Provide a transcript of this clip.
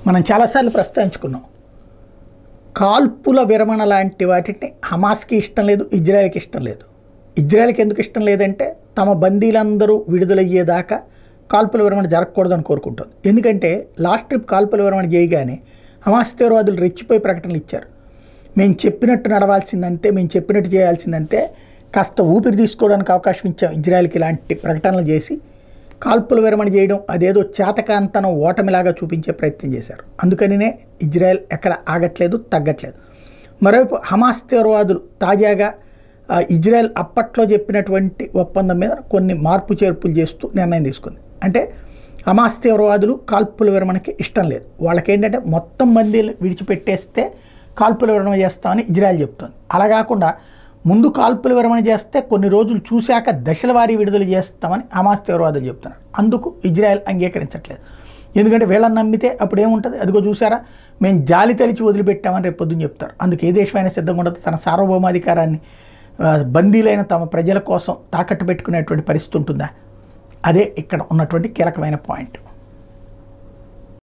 మనం చాలాసార్లు ప్రస్తావించుకున్నాం. కాల్పుల విరమణ లాంటి వాటిని హమాస్కి ఇష్టం లేదు, ఇజ్రాయెల్కి ఇష్టం లేదు. ఇజ్రాయెల్కి ఎందుకు ఇష్టం లేదంటే తమ బందీలందరూ విడుదలయ్యేదాకా కాల్పుల విరమణ జరగకూడదని కోరుకుంటుంది. ఎందుకంటే లాస్ట్ ట్రిప్ కాల్పుల విరమణ చేయగానే హమాస్ తీవ్రవాదులు రెచ్చిపోయి ప్రకటనలు ఇచ్చారు. మేము చెప్పినట్టు నడవాల్సిందంతే, మేము చెప్పినట్టు చేయాల్సిందంతే, కాస్త ఊపిరి తీసుకోవడానికి అవకాశం ఇచ్చాం ఇజ్రాయెల్కి ఇలాంటి ప్రకటనలు చేసి కాల్పుల విరమణ చేయడం అదేదో చేతకాంతనం ఓటమిలాగా చూపించే ప్రయత్నం చేశారు. అందుకనినే ఇజ్రాయెల్ ఎక్కడ ఆగట్లేదు, తగ్గట్లేదు. మరోవైపు హమాస్ తీవ్రవాదులు తాజాగా ఇజ్రాయెల్ అప్పట్లో చెప్పినటువంటి ఒప్పందం మీద కొన్ని మార్పు చేర్పులు చేస్తూ నిర్ణయం తీసుకుంది. అంటే హమాస్ తీవ్రవాదులు కాల్పుల విరమణకి ఇష్టం లేదు. వాళ్ళకేంటంటే మొత్తం మందిని విడిచిపెట్టేస్తే కాల్పుల విరమణ చేస్తామని ఇజ్రాయెల్ చెప్తుంది. అలా కాకుండా ముందు కాల్పుల విరమణ చేస్తే కొన్ని రోజులు చూశాక దశల వారీ విడుదల చేస్తామని హమాస్ తీవ్రవాదులు చెప్తున్నారు. అందుకు ఇజ్రాయెల్ అంగీకరించట్లేదు. ఎందుకంటే వీళ్ళని నమ్మితే అప్పుడు ఏముంటుంది, అదిగో చూసారా మేము జాలి తలిచి వదిలిపెట్టామని రేపు పొద్దున్న చెప్తారు. అందుకు ఏ దేశమైనా సిద్ధంగా ఉంటుంది తన సార్వభౌమాధికారాన్ని బందీలైన తమ ప్రజల కోసం తాకట్టు పెట్టుకునేటువంటి పరిస్థితి ఉంటుందా? అదే ఇక్కడ ఉన్నటువంటి కీలకమైన పాయింట్.